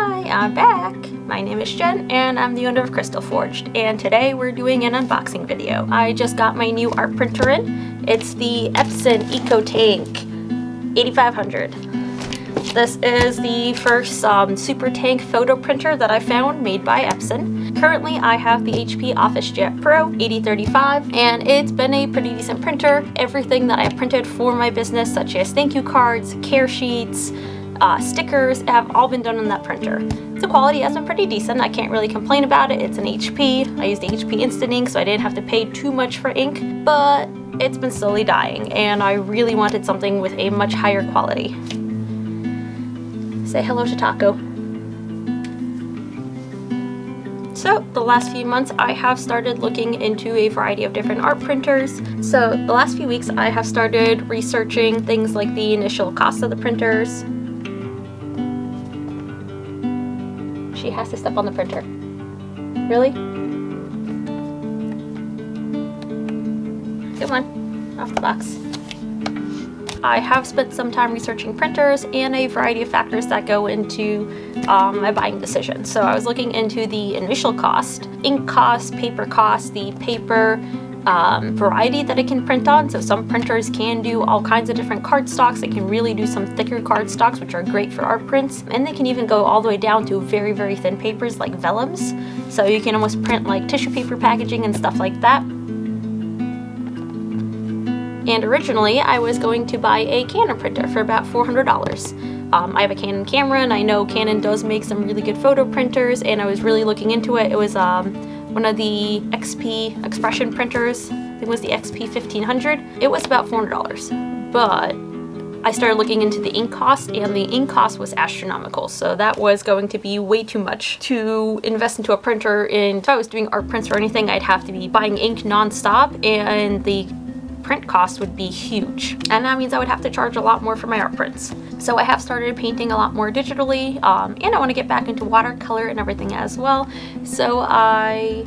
Hi, I'm back. My name is Jen and I'm the owner of Crystal Forged, and today we're doing an unboxing video. I just got my new art printer in. It's the Epson ET-8500. This is the first super tank photo printer that I found made by Epson. Currently I have the HP OfficeJet Pro 8035 and it's been a pretty decent printer. Everything that I printed for my business, such as thank you cards, care sheets, stickers, have all been done on that printer. The quality has been pretty decent. I can't really complain about it. It's an HP. I used the HP Instant Ink, so I didn't have to pay too much for ink, but it's been slowly dying and I really wanted something with a much higher quality. Say hello to Taco. So the last few months I have started looking into a variety of different art printers. So the last few weeks I have started researching things like the initial cost of the printers. She has to step on the printer. Really? Come on, off the box. I have spent some time researching printers and a variety of factors that go into my buying decision. So I was looking into the initial cost, ink cost, paper cost, the paper variety that it can print on. So some printers can do all kinds of different cardstocks. They can really do some thicker cardstocks, which are great for art prints. And they can even go all the way down to very, very thin papers like vellums. So you can almost print like tissue paper packaging and stuff like that. And originally I was going to buy a Canon printer for about $400. I have a Canon camera and I know Canon does make some really good photo printers, and I was really looking into it. It was one of the XP expression printers. I think it was the XP 1500. It was about $400, but I started looking into the ink cost, and the ink cost was astronomical. So that was going to be way too much to invest into a printer. And if I was doing art prints or anything, I'd have to be buying ink non-stop, and the print cost would be huge, and that means I would have to charge a lot more for my art prints. So I have started painting a lot more digitally, and I want to get back into watercolor and everything as well. So I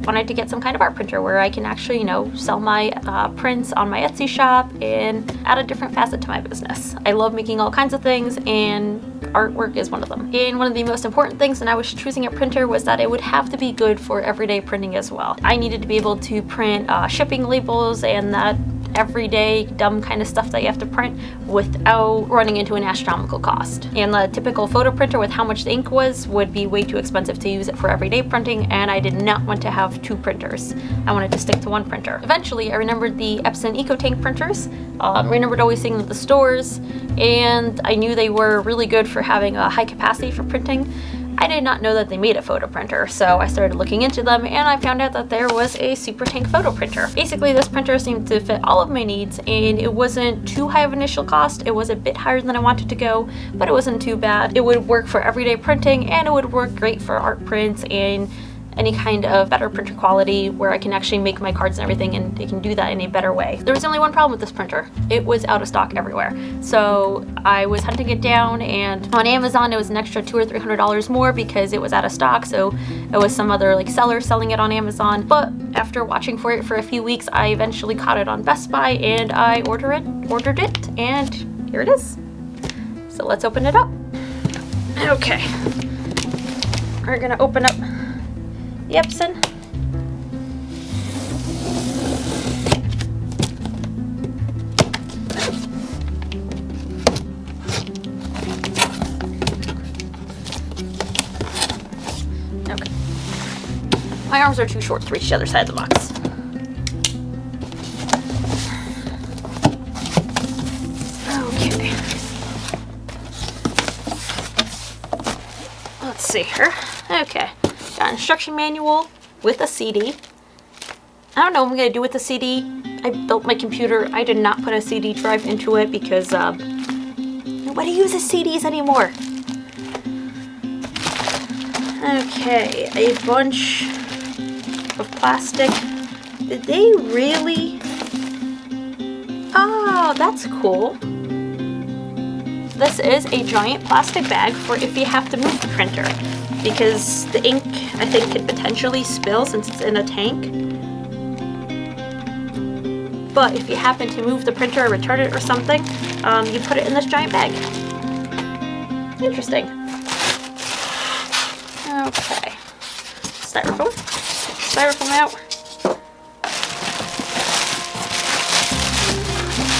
wanted to get some kind of art printer where I can actually, sell my prints on my Etsy shop and add a different facet to my business. I love making all kinds of things, and artwork is one of them. And one of the most important things when I was choosing a printer was that it would have to be good for everyday printing as well. I needed to be able to print shipping labels and that everyday dumb kind of stuff that you have to print without running into an astronomical cost. And the typical photo printer with how much the ink was would be way too expensive to use it for everyday printing, and I did not want to have two printers. I wanted to stick to one printer. Eventually I remembered the Epson EcoTank printers. Remembered always seeing them at the stores, and I knew they were really good for having a high capacity for printing. I did not know that they made a photo printer, so I started looking into them and I found out that there was a super tank photo printer. Basically, this printer seemed to fit all of my needs, and it wasn't too high of initial cost. It was a bit higher than I wanted to go, but it wasn't too bad. It would work for everyday printing, and it would work great for art prints and any kind of better printer quality where I can actually make my cards and everything, and it can do that in a better way. There was only one problem with this printer. It was out of stock everywhere. So I was hunting it down, and on Amazon it was an extra $200 or $300 more because it was out of stock. So it was some other seller selling it on Amazon. But after watching for it for a few weeks, I eventually caught it on Best Buy and I ordered it, and here it is. So let's open it up. Okay. We're gonna open up the Epson. Okay. My arms are too short to reach the other side of the box. Okay. Let's see here. Okay. Got an instruction manual with a CD. I don't know what I'm going to do with the CD. I built my computer. I did not put a CD drive into it because nobody uses CDs anymore. Okay, a bunch of plastic. Did they really? Oh, that's cool. This is a giant plastic bag for if you have to move the printer, because the ink, I think, could potentially spill since it's in a tank. But if you happen to move the printer or return it or something, you put it in this giant bag. Interesting. styrofoam out.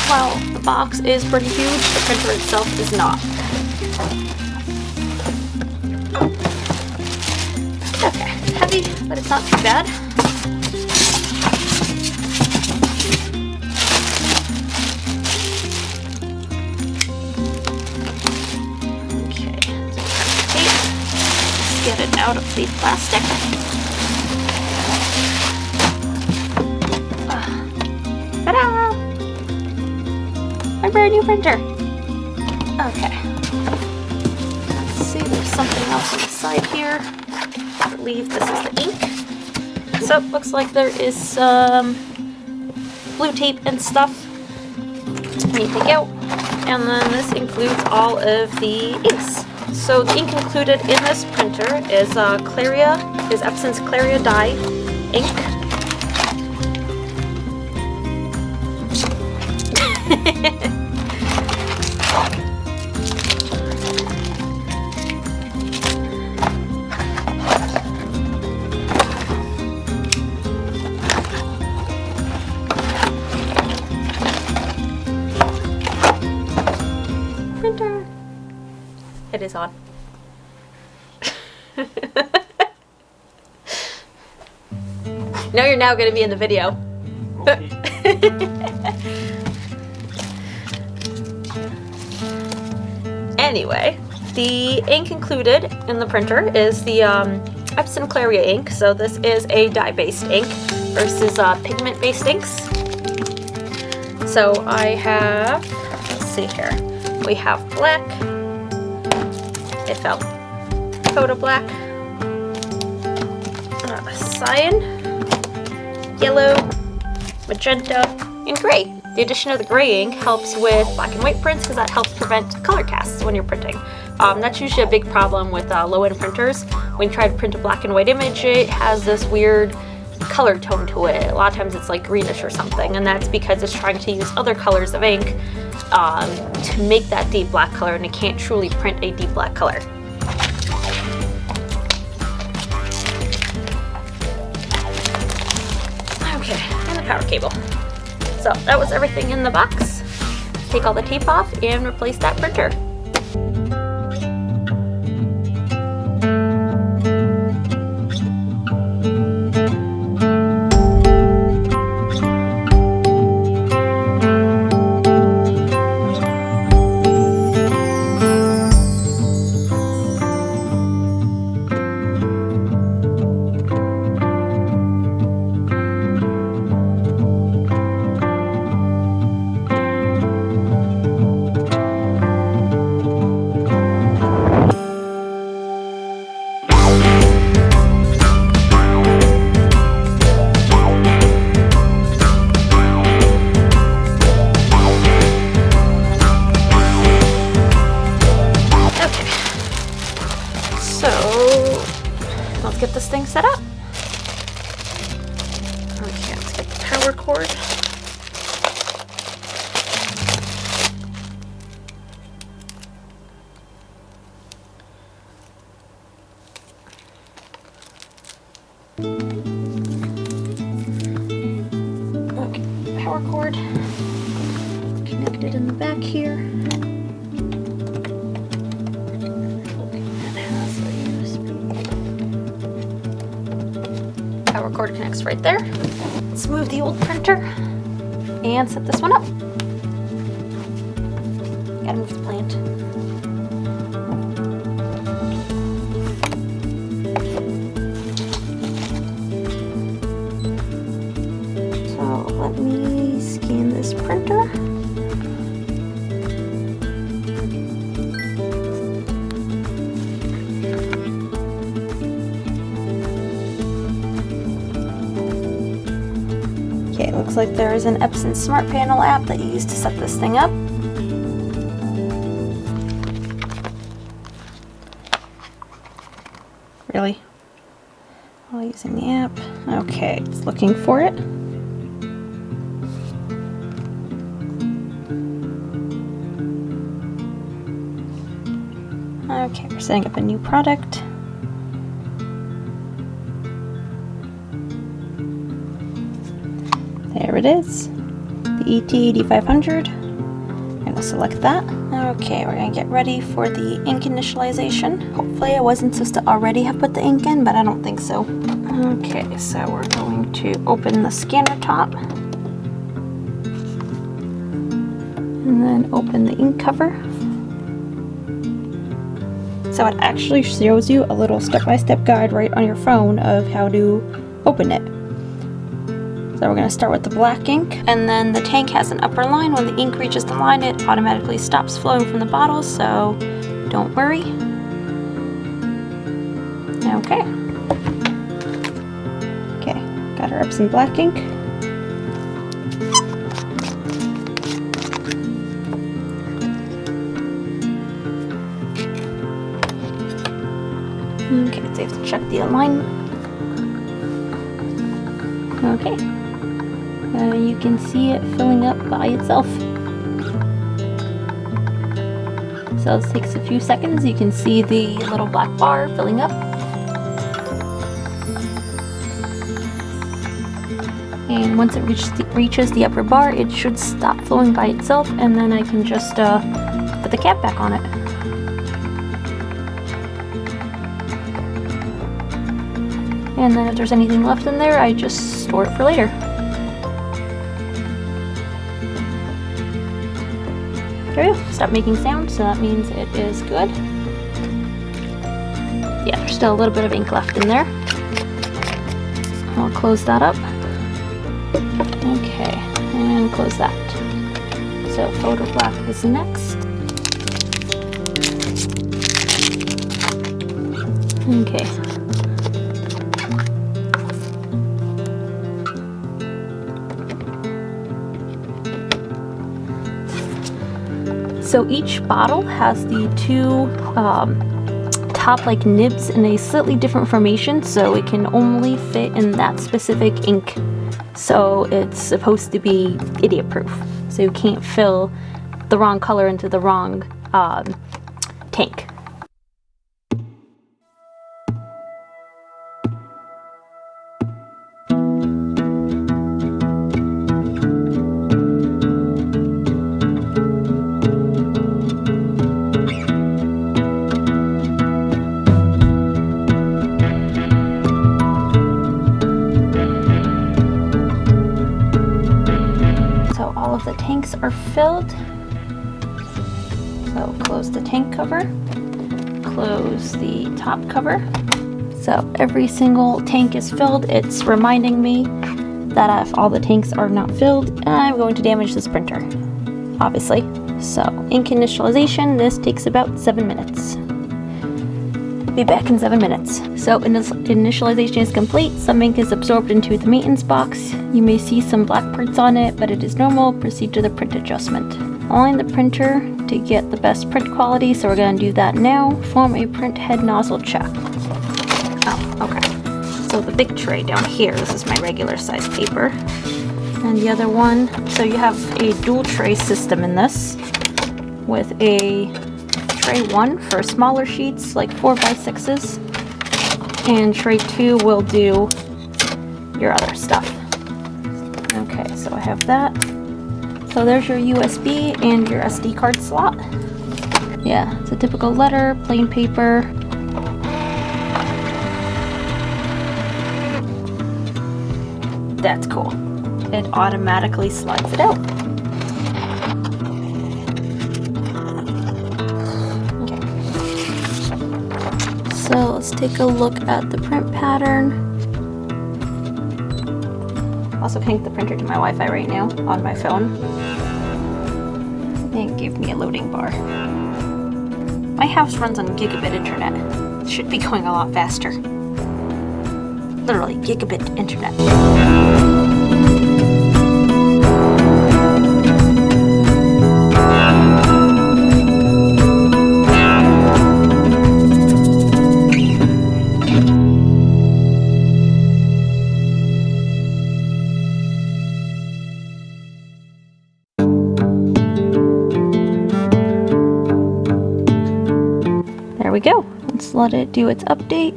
Well, the box is pretty huge, the printer itself is not. Okay, heavy, but it's not too bad. Okay, tape. Let's get it out of the plastic. Ta-da! My brand new printer. Okay. Let's see, there's something else on the side here. I believe this is the ink. So it looks like there is some blue tape and stuff I need to take out. And then this includes all of the inks. So the ink included in this printer is Epson's Claria dye ink. Printer. It is on. No, you're now going to be in the video. Anyway, the ink included in the printer is the Epson Claria ink. So this is a dye-based ink versus pigment-based inks. So I have, let's see here, we have black, it fell, Photo Black, cyan, yellow, magenta, and gray. The addition of the gray ink helps with black and white prints because that helps prevent color casts when you're printing. That's usually a big problem with low-end printers. When you try to print a black and white image, it has this weird color tone to it. A lot of times it's like greenish or something, and that's because it's trying to use other colors of ink to make that deep black color, and it can't truly print a deep black color. Okay, and the power cable. So that was everything in the box. Take all the tape off and replace that printer. Let's get this thing set up. Okay, let's get the power cord. Okay, power cord connected in the back here. Power cord connects right there. Let's move the old printer and set this one up. Gotta move the plant. So let me scan this printer. Okay, it looks like there is an Epson Smart Panel app that you use to set this thing up. Really? While using the app. Okay, it's looking for it. Okay, we're setting up a new product. there it is. The ET-8500. I'm gonna select that. Okay, we're gonna get ready for the ink initialization. Hopefully I wasn't supposed to already have put the ink in, but I don't think so. Okay, so we're going to open the scanner top. And then open the ink cover. So it actually shows you a little step-by-step guide right on your phone of how to open it. So we're going to start with the black ink, and then the tank has an upper line. When the ink reaches the line, it automatically stops flowing from the bottle, so don't worry. Okay. Okay, got our Epson black ink. Okay, so you have to check the alignment. Okay. You can see it filling up by itself. So it takes a few seconds. You can see the little black bar filling up. And once it reaches the upper bar, it should stop flowing by itself, and then I can just put the cap back on it. And then if there's anything left in there, I just store it for later. There we go. Stop making sound, so that means it is good. Yeah, there's still a little bit of ink left in there. I'll close that up. Okay, and close that. So photo black is next. Okay. So each bottle has the two top like nibs in a slightly different formation, so it can only fit in that specific ink. So it's supposed to be idiot proof. So you can't fill the wrong color into the wrong tank. The tanks are filled. So close the tank cover, close the top cover. So every single tank is filled. It's reminding me that if all the tanks are not filled, I'm going to damage this printer, obviously. So ink initialization, this takes about 7 minutes. Be back in 7 minutes. So initialization is complete. Some ink is absorbed into the maintenance box. You may see some black parts on it, but it is normal. Proceed to the print adjustment. Align the printer to get the best print quality, so we're going to do that now. Form a print head nozzle check. Oh, okay. So the big tray down here, this is my regular size paper. And the other one, so you have a dual tray system in this with a tray 1 for smaller sheets like 4x6s, and tray 2 will do your other stuff. Okay, so I have that. So there's your USB and your SD card slot. Yeah, it's a typical letter, plain paper. That's cool. It automatically slides it out. So let's take a look at the print pattern. Also connect the printer to my Wi-Fi right now on my phone. It gave me a loading bar. My house runs on gigabit internet. It should be going a lot faster. Literally gigabit internet. There we go. Let's let it do its update,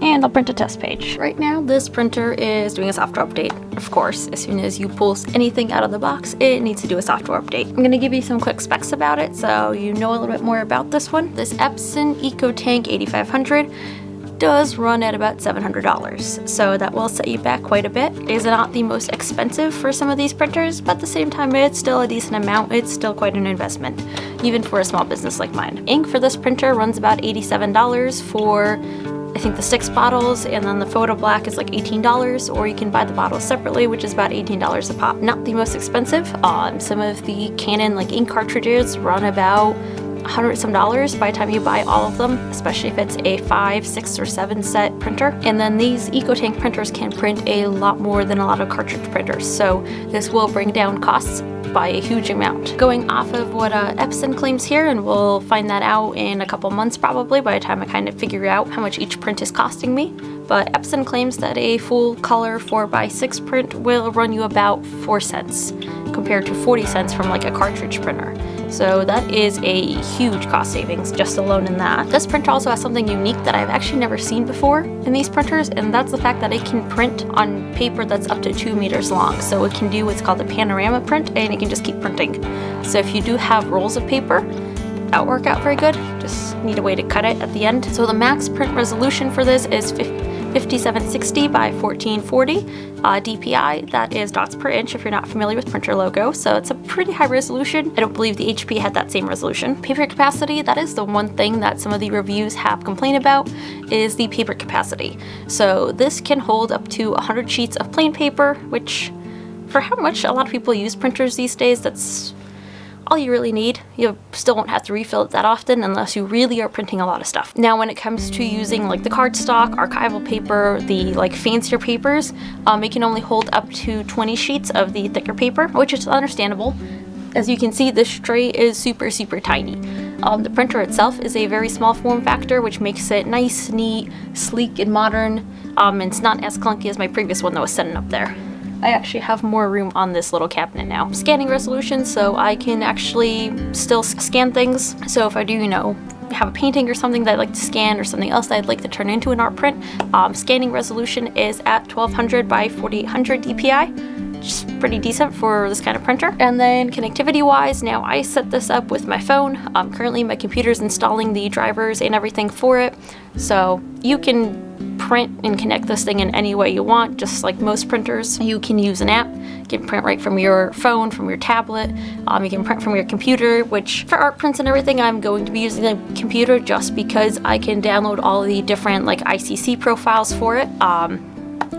and I'll print a test page. Right now, this printer is doing a software update of course, as soon as you pull anything out of the box, it needs to do a software update. I'm gonna give you some quick specs about it so you know a little bit more about this one. This Epson ET-8500 does run at about $700, so that will set you back quite a bit. It is not the most expensive for some of these printers, but at the same time it's still a decent amount. It's still quite an investment, even for a small business like mine. Ink for this printer runs about $87 for I think the 6 bottles, and then the photo black is like $18, or you can buy the bottles separately, which is about $18 a pop. Not the most expensive. Some of the Canon like ink cartridges run about $100 some by the time you buy all of them, especially if it's a 5, 6, or 7 set printer. And then these EcoTank printers can print a lot more than a lot of cartridge printers, so this will bring down costs by a huge amount. Going off of what Epson claims here, and we'll find that out in a couple months probably by the time I kind of figure out how much each print is costing me, but Epson claims that a full color 4x6 print will run you about 4 cents compared to 40 cents from like a cartridge printer. So that is a huge cost savings just alone in that. This printer also has something unique that I've actually never seen before in these printers, and that's the fact that it can print on paper that's up to 2 meters long. So it can do what's called a panorama print, and it can just keep printing. So if you do have rolls of paper, that work out very good. Just need a way to cut it at the end. So the max print resolution for this is 5760 by 1440 DPI. That is dots per inch if you're not familiar with printer logo, so it's a pretty high resolution. I don't believe the HP had that same resolution. Paper capacity, that is the one thing that some of the reviews have complained about, is the paper capacity. So this can hold up to 100 sheets of plain paper, which for how much a lot of people use printers these days, that's all you really need. You still won't have to refill it that often unless you really are printing a lot of stuff. Now when it comes to using like the cardstock, archival paper, the like fancier papers, it can only hold up to 20 sheets of the thicker paper, which is understandable. As you can see, this tray is super tiny. The printer itself is a very small form factor, which makes it nice, neat, sleek, and modern. It's not as clunky as my previous one that was sitting up there. I actually have more room on this little cabinet now. Scanning resolution, so I can actually still scan things. So if I do, have a painting or something that I'd like to scan, or something else that I'd like to turn into an art print, scanning resolution is at 1200 by 4800 DPI, which is pretty decent for this kind of printer. And then connectivity wise, now I set this up with my phone. Currently my computer's installing the drivers and everything for it, so you can print and connect this thing in any way you want, just like most printers. You can use an app, you can print right from your phone, from your tablet, you can print from your computer, which for art prints and everything I'm going to be using the computer just because I can download all the different like ICC profiles for it.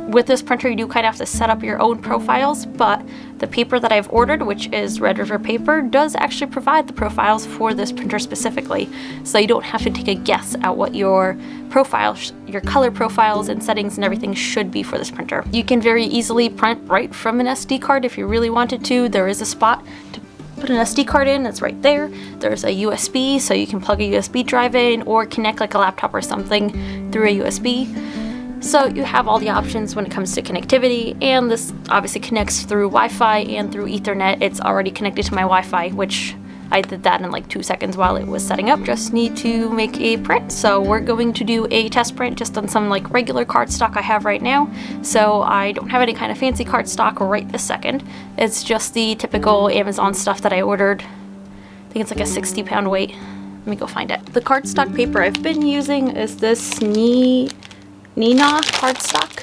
With this printer you do kind of have to set up your own profiles, but the paper that I've ordered, which is Red River paper, does actually provide the profiles for this printer specifically, so you don't have to take a guess at what your profiles, your color profiles and settings and everything should be for this printer. You can very easily print right from an SD card if you really wanted to. There is a spot to put an SD card in, it's right there. There's a USB, so you can plug a USB drive in or connect like a laptop or something through a USB. So you have all the options when it comes to connectivity, and this obviously connects through Wi-Fi and through Ethernet. It's already connected to my Wi-Fi, which I did that in like 2 seconds while it was setting up. Just need to make a print. So we're going to do a test print just on some like regular cardstock I have right now. So I don't have any kind of fancy cardstock right this second. It's just the typical Amazon stuff that I ordered. I think it's like a 60-pound weight. Let me go find it. The cardstock paper I've been using is this Nina cardstock.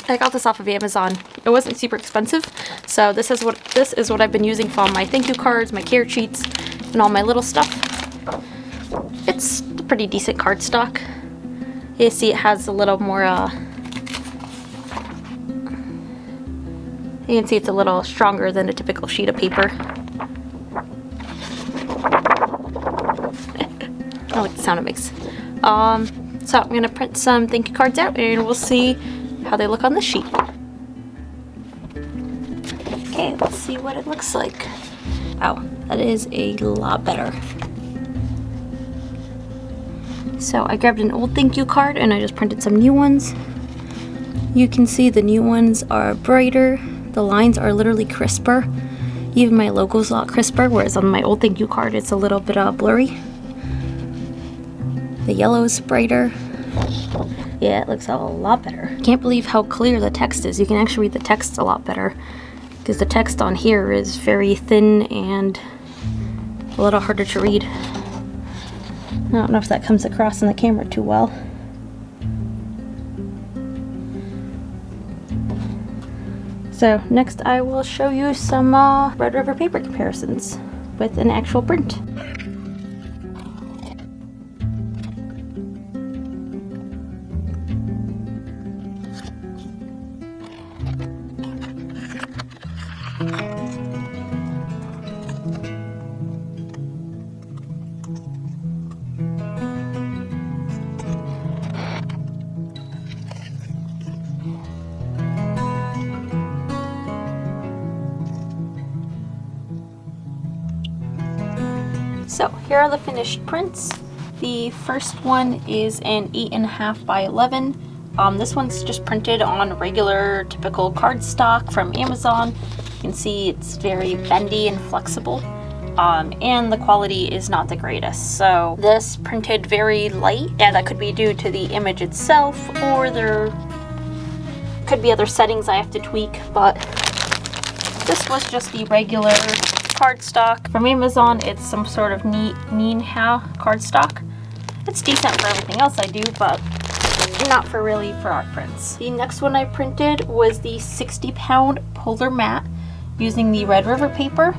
I got this off of Amazon. It wasn't super expensive, so this is what I've been using for all my thank you cards, my care sheets, and all my little stuff. It's a pretty decent cardstock. You see it has a little more you can see it's a little stronger than a typical sheet of paper. I like the sound it makes. So I'm going to print some thank you cards out, and we'll see how they look on this sheet. Okay, let's see what it looks like. Wow, that is a lot better. So I grabbed an old thank you card and I just printed some new ones. You can see the new ones are brighter. The lines are literally crisper. Even my logo's a lot crisper, whereas on my old thank you card it's a little bit blurry. The yellow is brighter, Yeah, it looks a lot better. Can't believe how clear the text is. You can actually read the text a lot better because the text on here is very thin and a little harder to read. I don't know if that comes across in the camera too well. So next I will show you some Red River paper comparisons with an actual print. So here are the finished prints. The first one is an 8.5 by 11. This one's just printed on regular typical cardstock from Amazon. You can see it's very bendy and flexible, and the quality is not the greatest. So this printed very light, and that could be due to the image itself, or there could be other settings I have to tweak, but this was just the regular cardstock from Amazon. It's some sort of Neenha cardstock. It's decent for everything else I do, but not for art prints. The next one I printed was the 60-pound polar mat using the Red River paper.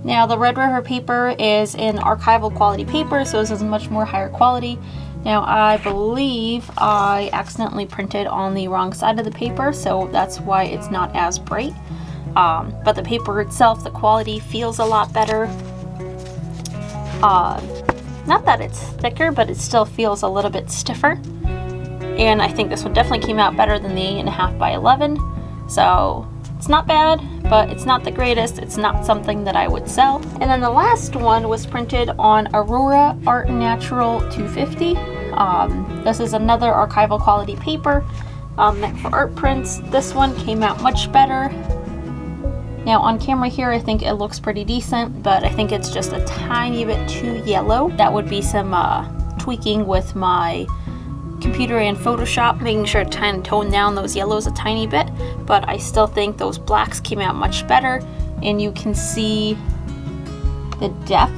Now the Red River paper is an archival quality paper, so this is much more higher quality. Now I believe I accidentally printed on the wrong side of the paper, so that's why it's not as bright. But the paper itself, the quality feels a lot better. Not that it's thicker, but it still feels a little bit stiffer. And I think this one definitely came out better than the 8.5 by 11. So it's not bad, but it's not the greatest. It's not something that I would sell. And then the last one was printed on Aurora Art Natural 250. This is another archival quality paper meant for art prints. This one came out much better. Now on camera here, I think it looks pretty decent, but I think it's just a tiny bit too yellow. That would be some tweaking with my computer and Photoshop, making sure to kind of tone down those yellows a tiny bit, but I still think those blacks came out much better, and you can see the depth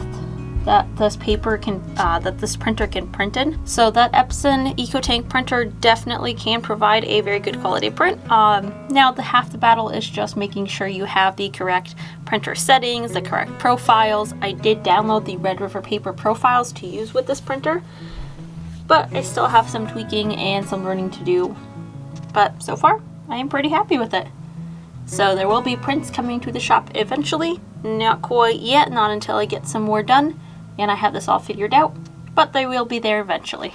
that this paper can, that this printer can print in. So that Epson EcoTank printer definitely can provide a very good quality print. Now half the battle is just making sure you have the correct printer settings, the correct profiles. I did download the Red River paper profiles to use with this printer, but I still have some tweaking and some learning to do. But so far, I am pretty happy with it. So there will be prints coming to the shop eventually. Not quite yet, not until I get some more done and I have this all figured out, but they will be there eventually.